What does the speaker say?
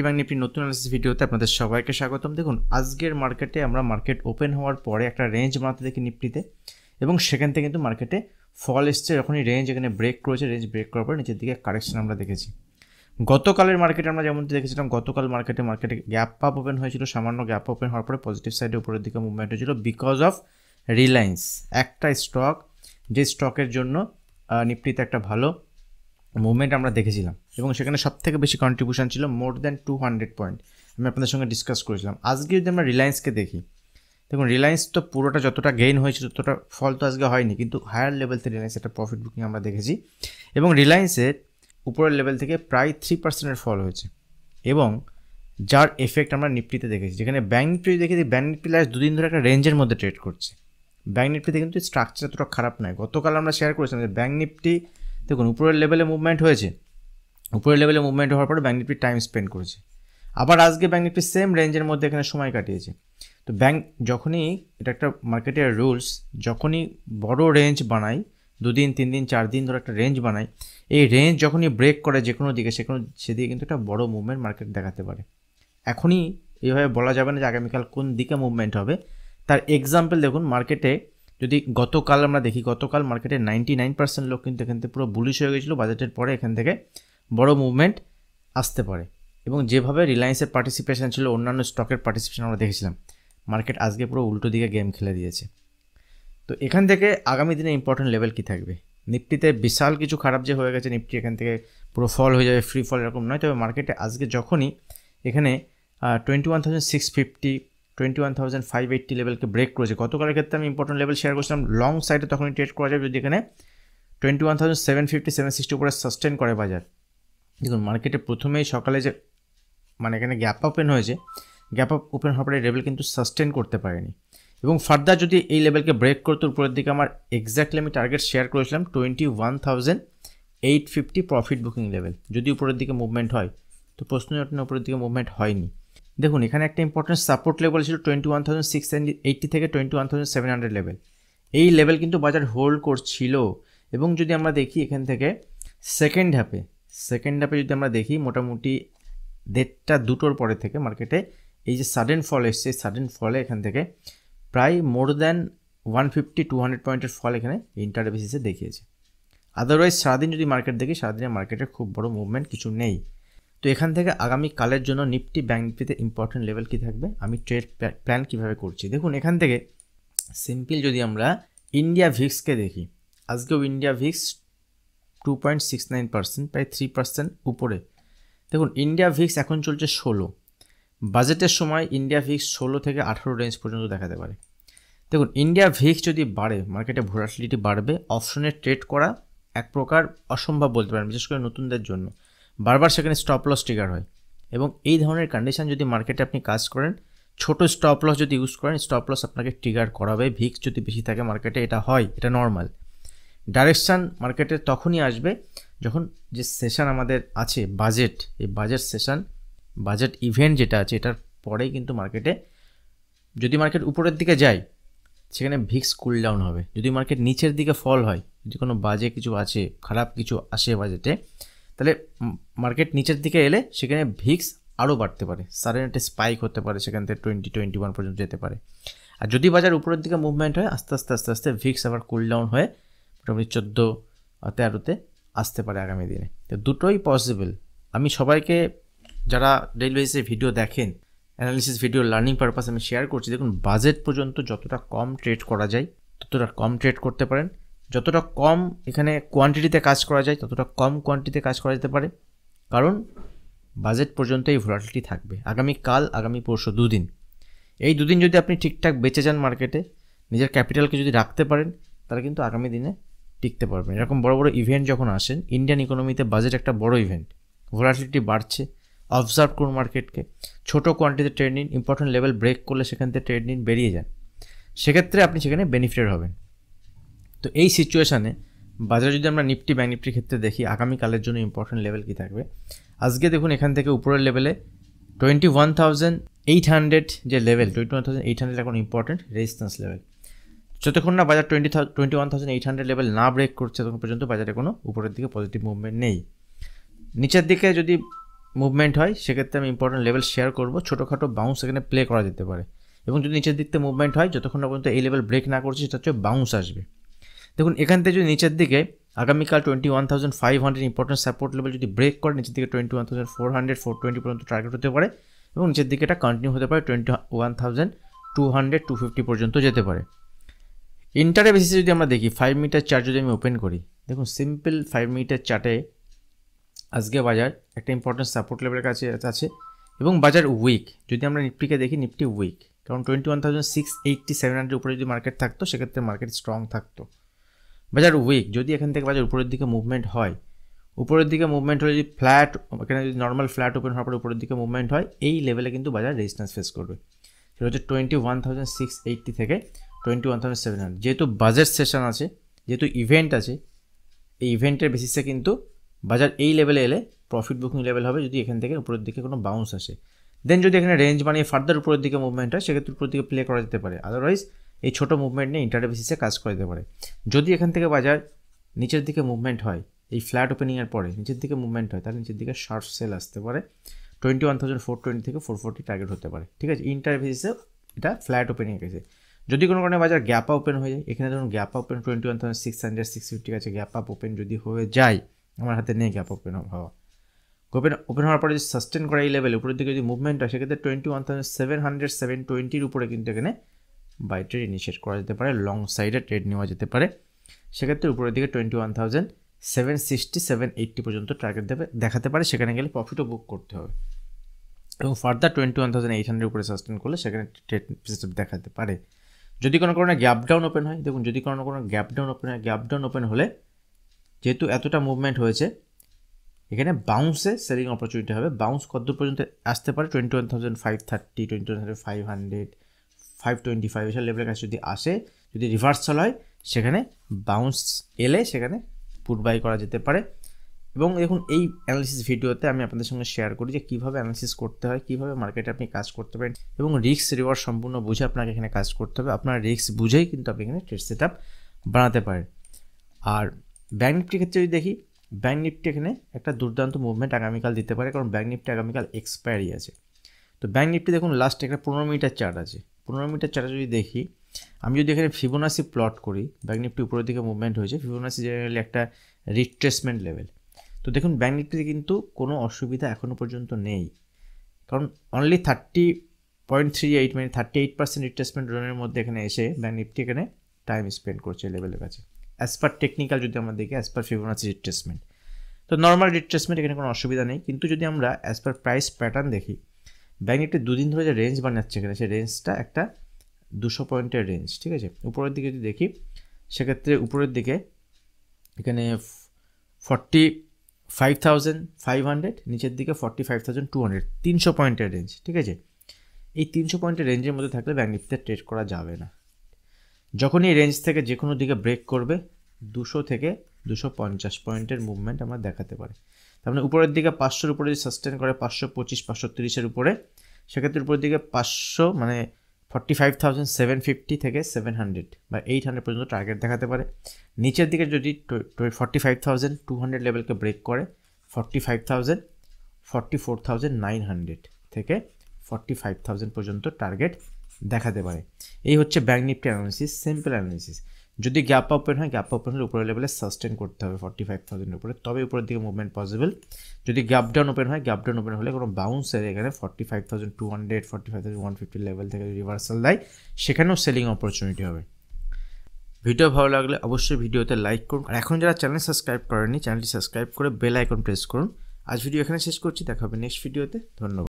Bank Nifty নতুন analysis ভিডিওতে আপনাদের সবাইকে স্বাগতম। দেখুন আজকের মার্কেটে আমরা মার্কেট ওপেন হওয়ার পরে একটা রেঞ্জ বানাতে দেখি নিফটিতে, এবং সেখান থেকে কিন্তু মার্কেটে ফল এসছে। যখনই রেঞ্জ এখানে ব্রেক করেছে, রেঞ্জ ব্রেক করার পর নিচের দিকে কারেকশন আমরা দেখেছি। গতকালের মার্কেটে আমরা যেমন দেখেছিলাম, গতকাল মার্কেটে গ্যাপ আপ ওপেন হয়েছিল, সামান্য গ্যাপ ওপেন হওয়ার পরে পজিটিভ সাইডে উপরের দিকে মুভমেন্ট হয়েছিল বিকজ অফ রিলায়েন্স, একটা স্টক যে স্টকের জন্য নিফটিতে একটা ভালো মুভমেন্ট আমরা দেখেছিলাম, এবং সেখানে সবথেকে বেশি কন্ট্রিবিউশন ছিল মোর দ্যান 200 পয়েন্ট। আমি আপনাদের সঙ্গে ডিসকাস করেছিলাম। আজকে যদি আমরা রিলায়েন্সকে দেখি, দেখুন রিলায়েন্স তো পুরোটা যতটা গেইন হয়েছে ততটা ফল তো আজকে হয়নি, কিন্তু হায়ার লেভেল থেকে রিলায়েন্স একটা প্রফিট বুকিং আমরা দেখেছি, এবং রিলায়েন্সের উপরের লেভেল থেকে প্রায় 3% ফল হয়েছে, এবং যার এফেক্ট আমরা নিফটিতে দেখেছি। যেখানে ব্যাঙ্ক নিফটি দেখেছি, ব্যাঙ্ক নিফটি লাস্ট দুদিন ধরে একটা রেঞ্জের মধ্যে ট্রেড করছে। ব্যাঙ্ক নিফটিতে কিন্তু স্ট্রাকচার এতটা খারাপ নয়। গতকাল আমরা শেয়ার করেছিলাম যে ব্যাঙ্ক নিফটি দেখুন উপরের লেভেলে মুভমেন্ট হয়েছে, উপরের লেভেলে মুভমেন্ট হওয়ার পরে ব্যাঙ্ক নিফটি টাইম স্পেন্ড করেছে। আবার আজকে ব্যাঙ্ক নিফটি সেম রেঞ্জের মধ্যে এখানে সময় কাটিয়েছে। তো ব্যাঙ্ক যখনই, এটা একটা মার্কেটের রুলস, যখনই বড় রেঞ্জ বানাই, 2 দিন 3 দিন 4 দিন ধরে একটা রেঞ্জ বানাই, এই রেঞ্জ যখনই ব্রেক করে যে কোনো দিকে, সেদিকে কিন্তু একটা বড় মুভমেন্ট মার্কেট দেখাতে পারে। এখনই এইভাবে বলা যাবে না যে আগামীকাল কোন দিকে মুভমেন্ট হবে। তার এক্সাম্পল দেখুন, মার্কেটে যদি গতকাল আমরা দেখি, গতকাল মার্কেটে 99% লোক কিন্তু এখান থেকে পুরো বুলিশ হয়ে গেছিলো। বাজেটের পরে এখান থেকে বড় মুভমেন্ট আসতে পারে, এবং যেভাবে রিলায়েন্সের পার্টিসিপেশন ছিল, অন্যান্য স্টকের পার্টিসিপেশন আমরা দেখেছিলাম, মার্কেট আজকে পুরো উল্টো দিকে গেম খেলে দিয়েছে। তো এখান থেকে আগামী দিনে ইম্পর্টেন্ট লেভেল কী থাকবে? নিফটিতে বিশাল কিছু খারাপ যে হয়ে গেছে, নিফটি এখান থেকে পুরো ফল হয়ে যাবে, ফ্রি ফল এরকম নয়। তবে মার্কেটে আজকে যখনই এখানে 21,650 21,580 লেভেলকে ব্রেক করেছে, গতকালের ক্ষেত্রে আমি ইম্পর্টেন্ট লেভেল শেয়ার করছিলাম লং সাইডে, তখনই ট্রেড করা যাবে যদি এখানে 21,750 760 উপরে সাস্টেন করে বাজার। দেখুন মার্কেটে প্রথমেই সকালে যে এখানে গ্যাপ ওপেন হয়েছে, গ্যাপ আপ ওপেন হওয়ার পরে লেভেল কিন্তু সাস্টেন করতে পারেনি, এবং ফার্দার যদি এই লেভেলকে ব্রেক করতে উপরের দিকে, আমার এক্স্যাক্টলি আমি টার্গেট শেয়ার করেছিলাম 21,850 প্রফিট বুকিং লেভেল। যদি উপরের দিকে মুভমেন্ট হয়, তো প্রশ্ন ওঠে না উপরের দিকে মুভমেন্ট হয়নি। দেখুন এখানে একটা ইম্পর্টেন্ট সাপোর্ট লেভেল ছিল 21,680 থেকে 21,700 লেভেল। এই লেভেল কিন্তু বাজার হোল্ড করছিল, এবং যদি আমরা দেখি এখান থেকে সেকেন্ড হাফে যদি আমরা দেখি, মোটামুটি 1:30-2টোর পরে থেকে মার্কেটে এই যে সাডেন ফল এসছে, সাডেন ফলে এখান থেকে প্রায় মোর দ্যান 150-200 পয়েন্টের ফল এখানে ইন্টারডে বেসিসে দেখিয়েছে। আদারওয়াইজ সারাদিন যদি মার্কেট দেখি, সারাদিনে মার্কেটে খুব বড় মুভমেন্ট কিছু নেই। তো এখান থেকে আগামী কালের জন্য নিফটি, ব্যাঙ্ক নিফটিতে ইম্পর্টেন্ট লেভেল কী থাকবে, আমি ট্রেড প্ল্যান কীভাবে করছি দেখুন। এখান থেকে সিম্পল যদি আমরা ইন্ডিয়া ভিক্সকে দেখি, আজকেও ইন্ডিয়া ভিক্স 2.69%, প্রায় 3% উপরে। দেখুন ইন্ডিয়া ভিক্স এখন চলছে 16, বাজেটের সময় ইন্ডিয়া ভিক্স 16 থেকে 18 রেঞ্জ পর্যন্ত দেখাতে পারে। দেখুন ইন্ডিয়া ভিক্স যদি বাড়ে, মার্কেটে ভোলাটিলিটি বাড়বে, অপশনে ট্রেড করা এক প্রকার অসম্ভব বলতে পারেন, বিশেষ করে নতুনদের জন্য। বারবার সেখানে স্টপ লস ট্রিগার হয়, এবং এই ধরনের কন্ডিশন যদি মার্কেটে আপনি কাজ করেন, ছোট স্টপ লস যদি ইউজ করেন, স্টপ লস আপনাকে ট্রিগার করাবে। ভিক্স যদি বেশি থাকে মার্কেটে, এটা হয়, এটা নর্মাল। ডাইরেকশান মার্কেটে তখনই আসবে যখন যে সেশন আমাদের আছে বাজেট, এই বাজেট সেশন, বাজেট ইভেন্ট যেটা আছে, এটার পরেই কিন্তু মার্কেটে, যদি মার্কেট উপরের দিকে যায় সেখানে ভিক্স কুল ডাউন হবে। যদি মার্কেট নিচের দিকে ফল হয়, যদি কোনো বাজে কিছু আছে, খারাপ কিছু আসে বাজেটে, তাহলে মার্কেট নিচের দিকে এলে সেখানে ভিক্স আরও বাড়তে পারে, সাডেন একটা স্পাইক হতে পারে, সেখান থেকে 20-21 পর্যন্ত যেতে পারে। আর যদি বাজার উপরের দিকে মুভমেন্ট হয়, আস্তে আস্তে ভিক্স আবার কুল ডাউন হয়ে মোটামুটি 14-13-তে আসতে পারে আগামী দিনে। তো দুটোই পসিবল। আমি সবাইকে, যারা ডেইলি বেসিসে ভিডিও দেখেন, অ্যানালিসিস ভিডিও লার্নিং পারপাস আমি শেয়ার করছি, দেখুন বাজেট পর্যন্ত যতটা কম ট্রেড করা যায় ততটা কম ট্রেড করতে পারেন, যতটা কম এখানে কোয়ান্টিটিতে কাজ করা যায় ততটা কম কোয়ান্টিটিতে কাজ করা যেতে পারে, কারণ বাজেট পর্যন্ত এই ভোলাটিলিটি থাকবে। আগামীকাল, আগামী পরশু 2 দিন, এই 2 দিন যদি আপনি ঠিকঠাক বেঁচে যান মার্কেটে, নিজের ক্যাপিটালকে যদি রাখতে পারেন, তাহলে কিন্তু আগামী দিনে টিকতে পারবেন। এরকম বড় বড় ইভেন্ট যখন আসেন, ইন্ডিয়ান ইকোনমিতে বাজেট একটা বড় ইভেন্ট, ভোলাটিলিটি বাড়ছে, অবজার্ভ করুন মার্কেটকে, ছোটো কোয়ান্টিটিতে ট্রেড নিন, ইম্পর্টেন্ট লেভেল ব্রেক করলে সেখান থেকে ট্রেড নিন, বেরিয়ে যান, সেক্ষেত্রে আপনি সেখানে বেনিফিটেড হবেন। তো এই সিচুয়েশানে বাজারে যদি আমরা নিফটি, ব্যাঙ্ক নিফটির ক্ষেত্রে দেখি, আগামীকালের জন্য ইম্পর্টেন্ট লেভেল কী থাকবে, আজকে দেখুন এখান থেকে উপরের লেভেলে 21,800 যে লেভেল, 21,800 এখন ইম্পর্টেন্ট রেজিস্ট্যান্স লেভেল। যতক্ষণ না বাজার 21,800 লেভেল না ব্রেক করছে, তখন পর্যন্ত বাজারে কোনো উপরের দিকে পজিটিভ মুভমেন্ট নেই। নিচের দিকে যদি মুভমেন্ট হয় সেক্ষেত্রে আমি ইম্পর্টেন্ট লেভেল শেয়ার করব, ছোটোখাটো বাউন্স এখানে প্লে করা যেতে পারে। এবং যদি নিচের দিক থেকে মুভমেন্ট হয় যতক্ষণ না পর্যন্ত এই লেভেল ব্রেক না করছে সেটা হচ্ছে বাউন্স আসবে। দেখুন এখান থেকে যদি নিচের দিকে আগামীকাল 21,500 ইম্পর্টেন্ট সাপোর্ট লেভেল যদি ব্রেক করে নিচের দিকে 21,400 420 পর্যন্ত টার্গেট হতে পারে এবং নিচের দিকে এটা কন্টিনিউ হতে পারে 21,200 250 পর্যন্ত যেতে পারে। ইন্টারে বেসিসে যদি আমরা দেখি 5 মিনিটার চার্ট যদি আমি ওপেন করি, দেখুন সিম্পল 5 মিনিটার চার্টে আজকে বাজার একটা ইম্পর্টেন্ট সাপোর্ট লেভেলের কাছে আছে এবং বাজার উইক। যদি আমরা নিফটিকে দেখি নিফটি উইক, কারণ 21,680 700 উপরে যদি মার্কেট থাকতো সেক্ষেত্রে মার্কেট স্ট্রং থাকতো। বাজার উইক, যদি এখান থেকে বাজার উপরের দিকে মুভমেন্ট হয়, উপরের দিকে মুভমেন্ট হলে যদি ফ্ল্যাট, এখানে যদি নর্মাল ফ্ল্যাট ওপেন হওয়ার পরে উপরের দিকে মুভমেন্ট হয় এই লেভেলে কিন্তু বাজার রেজিস্ট্যান্স ফেস করবে। সেটা হচ্ছে 21,680 থেকে 21,700। যেহেতু বাজেট সেশন আছে, যেহেতু ইভেন্ট আছে, এই ইভেন্টের বেসিসে কিন্তু বাজার এই লেভেলে এলে প্রফিট বুকিং লেভেল হবে যদি এখান থেকে উপরের দিকে কোনো বাউন্স আসে। দেন যদি এখানে রেঞ্জ বানিয়ে ফার্দার উপরের দিকে মুভমেন্ট হয় সেক্ষেত্রে উপরের দিকে প্লে করা যেতে পারে। আদারওয়াইজ এই ছোটো মুভমেন্ট নিয়ে ইন্টারডে বেসিসে কাজ করে দিতে পারে। যদি এখান থেকে বাজার নিচের দিকে মুভমেন্ট হয়, এই ফ্ল্যাট ওপেনিংয়ের পরে নিচের দিকে মুভমেন্ট হয়, তাহলে নিচের দিকে শার্প সেল আসতে পারে, 21,420 থেকে 440 টার্গেট হতে পারে। ঠিক আছে, ইন্টার বেসিসে এটা ফ্ল্যাট ওপেনিং গেছে। যদি কোনো কারণে বাজার গ্যাপ আপ ওপেন হয়ে যায়, এখানে ধরুন গ্যাপ আপ ওপেন 21,600 650 কাছে গ্যাপ আপ ওপেন যদি হয়ে যায়, আমার হাতে নেই গ্যাপ ওপেন হওয়া, ওপেন হওয়ার পরে যদি সাস্টেন করে এই লেভেলে উপরের দিকে যদি মুভমেন্ট হয় সেক্ষেত্রে 21,700 720 উপরে কিন্তু এখানে বাই ট্রেড ইনিশিয়েট করা যেতে পারে, লং সাইডে ট্রেড নেওয়া যেতে পারে। সেক্ষেত্রে উপরের দিকে 21,760 780 পর্যন্ত টার্গেট দেখাতে পারে, সেখানে গেলে প্রফিটও বুক করতে হবে। এবং ফার্দার 21,800 উপরে সাস্টেন করলে সেখানে ট্রেড দেখাতে পারে। যদি কোনো কারণে গ্যাপ ডাউন ওপেন হয়, দেখুন যদি কোনো গ্যাপ ডাউন ওপেন হয়, গ্যাপ ডাউন ওপেন হলে যেহেতু এতটা মুভমেন্ট হয়েছে এখানে বাউন্সে সেলিং অপরচুনিটি হবে। বাউন্স কত পর্যন্ত আসতে পারে 21,530 21,500 525 এসব লেভেলের কাছে যদি আসে, যদি রিভার্সাল হয় সেখানে বাউন্স এলে সেখানে পুট বাই করা যেতে পারে। এবং দেখুন এই অ্যানালিসিস ভিডিওতে আমি আপনাদের সঙ্গে শেয়ার করি যে কীভাবে অ্যানালিসিস করতে হয়, কীভাবে মার্কেটে আপনি কাজ করতে পারেন এবং রিস্ক রিওয়ার্ড সম্পূর্ণ বুঝে আপনাকে এখানে কাজ করতে হবে। আপনার রিস্ক বুঝেই কিন্তু আপনি এখানে ট্রেড সেট আপ বানাতে পারেন। আর ব্যাঙ্ক নিফটির ক্ষেত্রে যদি দেখি, ব্যাঙ্ক নিফটি এখানে একটা দুর্দান্ত মুভমেন্ট আগামীকাল দিতে পারে, কারণ ব্যাঙ্ক নিফটি আগামীকাল এক্সপায়ারি আছে। তো ব্যাঙ্ক নিফটি দেখুন লাস্ট একটা 15 মিনিটের চার্ট আছে, 15 মিনিটের চার্টে যদি দেখি, আমি যদি এখানে ফিবোনাসি প্লট করি, ব্যাঙ্ক নিফটি উপরের দিকে মুভমেন্ট হয়েছে, ফিবোনাসি জেনারেলি একটা রিট্রেসমেন্ট লেভেল। তো দেখুন ব্যাঙ্ক নিফটিতে কিন্তু কোনো অসুবিধা এখনও পর্যন্ত নেই, কারণ অনলি 30.38 মানে 38% রিট্রেসমেন্ট জোনের মধ্যে এখানে এসে ব্যাঙ্ক নিফটি এখানে টাইম স্পেন্ড করছে লেভেলের কাছে। অ্যাজ পার টেকনিক্যাল যদি আমরা দেখি, অ্যাজ পার ফিবোনাসি রিট্রেসমেন্ট, তো নর্মাল রিট্রেসমেন্ট এখানে কোনো অসুবিধা নেই। কিন্তু যদি আমরা অ্যাজ পার প্রাইস প্যাটার্ন দেখি, ব্যাঙ্ক নিফটি দুদিন ধরে যে রেঞ্জ বানাচ্ছে এখানে, সেই রেঞ্জটা একটা 200 পয়েন্টের রেঞ্জ। ঠিক আছে, উপরের দিকে যদি দেখি সেক্ষেত্রে উপরের দিকে এখানে 45,500, নিচের দিকে 45,200, 300 পয়েন্টের রেঞ্জ। ঠিক আছে, এই 300 পয়েন্টের রেঞ্জের মধ্যে থাকলে ব্যাঙ্ক নিফটিতে ট্রেড করা যাবে না। যখনই এই রেঞ্জ থেকে যে কোনো দিকে ব্রেক করবে 200 থেকে 250 পয়েন্টের মুভমেন্ট আমরা দেখাতে পারি। তার মানে উপরের দিকে 500-র উপরে যদি সাস্টেন করে 525 530-এর উপরে, সেক্ষেত্রে উপরের দিকে 500 মানে 45,750 থেকে 700 বা 800 পর্যন্ত টার্গেট দেখাতে পারে। নিচের দিকে যদি 45,200 লেভেলকে ব্রেক করে 44,900 থেকে 45,000 পর্যন্ত টার্গেট দেখাতে পারে। এই হচ্ছে bank Nifty analysis, simple analysis. যদি গ্যাপ ওপেন হয়, গ্যাপ ওপেন হলে উপরের লেভেলে সাস্টেন করতে হবে 45,000 উপরে, তবে উপরের দিকে মুভমেন্ট পসিবল। যদি গ্যাপ ডাউন ওপেন হয়, গ্যাপ ডাউন ওপেন হলে কোনো বাউন্সের এখানে 45,200 45,150 লেভেল থেকে রিভার্সাল দেয়, সেখানেও সেলিং অপরচুনিটি হবে। ভিডিও ভালো লাগলে অবশ্যই ভিডিওতে লাইক করুন, আর এখন যারা চ্যানেল সাবস্ক্রাইব করেননি চ্যানেলটি সাবস্ক্রাইব করে বেল আইকন প্রেস করুন। আজ ভিডিও এখানে শেষ করছি, দেখা হবে নেক্সট ভিডিওতে। ধন্যবাদ।